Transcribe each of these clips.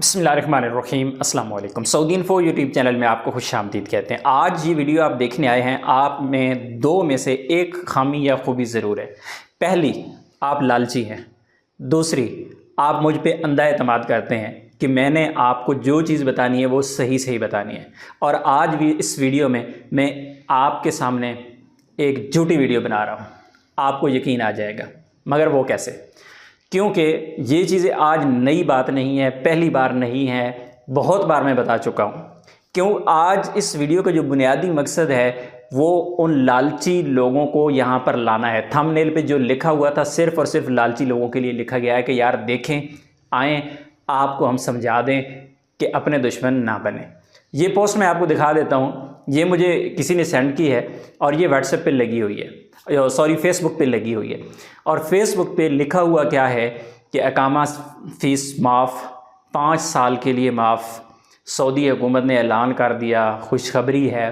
बिस्मिल्लाहिर्रहमानिर्रहीम अस्सलाम वालेकुम। सऊदी इन्फो यूट्यूब चैनल में आपको खुश आमदीद कहते हैं। आज ये वीडियो आप देखने आए हैं, आप में दो में से एक खामी या खूबी ज़रूर है। पहली, आप लालची हैं। दूसरी, आप मुझ पे अंधा एतमाद करते हैं कि मैंने आपको जो चीज़ बतानी है वो सही सही बतानी है। और आज भी इस वीडियो में मैं आपके सामने एक झूठी वीडियो बना रहा हूँ, आपको यकीन आ जाएगा। मगर वो कैसे? क्योंकि ये चीज़ें आज नई बात नहीं है, पहली बार नहीं है, बहुत बार मैं बता चुका हूँ। क्यों आज इस वीडियो का जो बुनियादी मकसद है वो उन लालची लोगों को यहाँ पर लाना है। थंबनेल पे जो लिखा हुआ था सिर्फ़ और सिर्फ लालची लोगों के लिए लिखा गया है कि यार देखें, आएँ, आपको हम समझा दें कि अपने दुश्मन ना बने। ये पोस्ट मैं आपको दिखा देता हूँ। ये मुझे किसी ने सेंड की है और ये व्हाट्सएप पे लगी हुई है, सॉरी फेसबुक पे लगी हुई है। और फेसबुक पे लिखा हुआ क्या है कि इकामा फ़ीस माफ़, 5 साल के लिए माफ़, सऊदी हुकूमत ने ऐलान कर दिया, खुशखबरी है।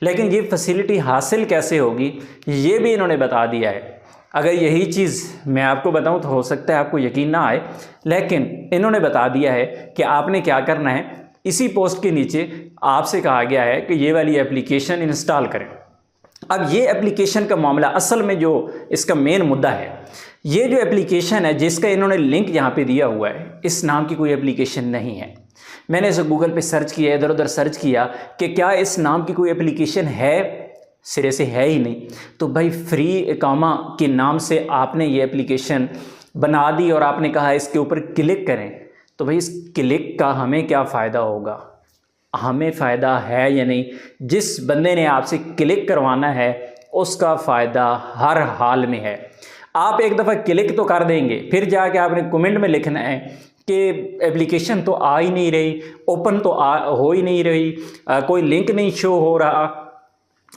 लेकिन ये फैसिलिटी हासिल कैसे होगी ये भी इन्होंने बता दिया है। अगर यही चीज़ मैं आपको बताऊं तो हो सकता है आपको यकीन ना आए, लेकिन इन्होंने बता दिया है कि आपने क्या करना है। इसी पोस्ट के नीचे आपसे कहा गया है कि ये वाली एप्लीकेशन इंस्टॉल करें। अब ये एप्लीकेशन का मामला असल में जो इसका मेन मुद्दा है, ये जो एप्लीकेशन है जिसका इन्होंने लिंक यहाँ पे दिया हुआ है, इस नाम की कोई एप्लीकेशन नहीं है। मैंने इसे गूगल पे सर्च किया, इधर उधर सर्च किया कि क्या इस नाम की कोई एप्लीकेशन है, सिरे से है ही नहीं। तो भाई फ्री इकामा के नाम से आपने ये एप्लीकेशन बना दी और आपने कहा इसके ऊपर क्लिक करें। तो भाई इस क्लिक का हमें क्या फ़ायदा होगा? हमें फ़ायदा है या नहीं? जिस बंदे ने आपसे क्लिक करवाना है उसका फ़ायदा हर हाल में है। आप एक दफ़ा क्लिक तो कर देंगे, फिर जाके आपने कमेंट में लिखना है कि एप्लीकेशन तो आ ही नहीं रही, ओपन तो हो ही नहीं रही, कोई लिंक नहीं शो हो रहा।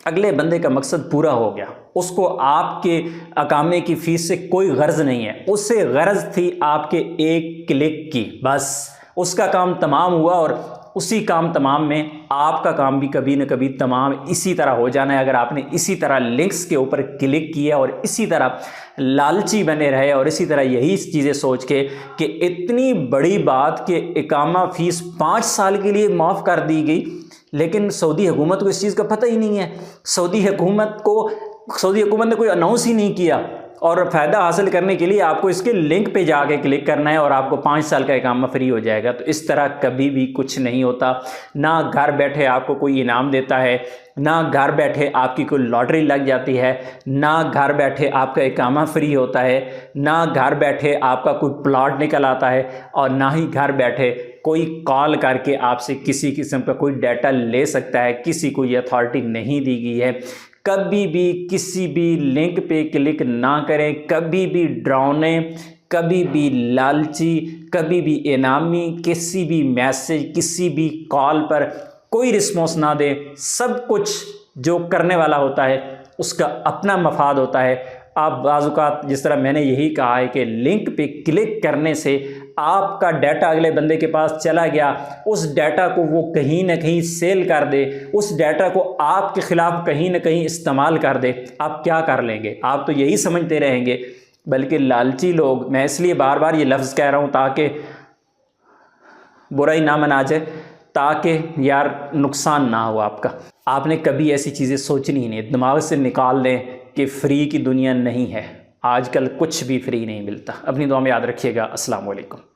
अगले बंदे का मकसद पूरा हो गया, उसको आपके अकामे की फ़ीस से कोई गर्ज नहीं है, उससे गर्ज थी आपके एक क्लिक की, बस उसका काम तमाम हुआ। और उसी काम तमाम में आपका काम भी कभी न कभी तमाम इसी तरह हो जाना है। अगर आपने इसी तरह लिंक्स के ऊपर क्लिक किया और इसी तरह लालची बने रहे और इसी तरह यही चीज़ें सोच के कि इतनी बड़ी बात कि इकामा फ़ीस 5 साल के लिए माफ़ कर दी गई, लेकिन सऊदी हुकूमत को इस चीज़ का पता ही नहीं है। सऊदी हुकूमत ने कोई अनाउंस ही नहीं किया। और फ़ायदा हासिल करने के लिए आपको इसके लिंक पे जाके क्लिक करना है और आपको 5 साल का इकामा फ्री हो जाएगा। तो इस तरह कभी भी कुछ नहीं होता। ना घर बैठे आपको कोई इनाम देता है, ना घर बैठे आपकी कोई लॉटरी लग जाती है, ना घर बैठे आपका इकामा फ्री होता है, ना घर बैठे आपका कोई प्लॉट निकल आता है, और ना ही घर बैठे कोई कॉल करके आपसे किसी किस्म का कोई डाटा ले सकता है। किसी को ये अथॉरिटी नहीं दी गई है। कभी भी किसी भी लिंक पे क्लिक ना करें, कभी भी डरावने, कभी भी लालची, कभी भी इनामी, किसी भी मैसेज, किसी भी कॉल पर कोई रिस्पॉन्स ना दें। सब कुछ जो करने वाला होता है उसका अपना मफाद होता है। आप बाज़-औक़ात, जिस तरह मैंने यही कहा है कि लिंक पे क्लिक करने से आपका डाटा अगले बंदे के पास चला गया, उस डाटा को वो कहीं ना कहीं सेल कर दे, उस डाटा को आपके ख़िलाफ़ कहीं ना कहीं इस्तेमाल कर दे, आप क्या कर लेंगे? आप तो यही समझते रहेंगे। बल्कि लालची लोग, मैं इसलिए बार बार ये लफ्ज़ कह रहा हूँ ताकि बुराई ना मना जाए, ताकि यार नुकसान ना हो आपका। आपने कभी ऐसी चीज़ें सोचनी ही नहीं, दिमाग से निकाल दें कि फ्री की दुनिया नहीं है। आजकल कुछ भी फ्री नहीं मिलता। अपनी दुआ में याद रखिएगा। अस्सलाम वालेकुम।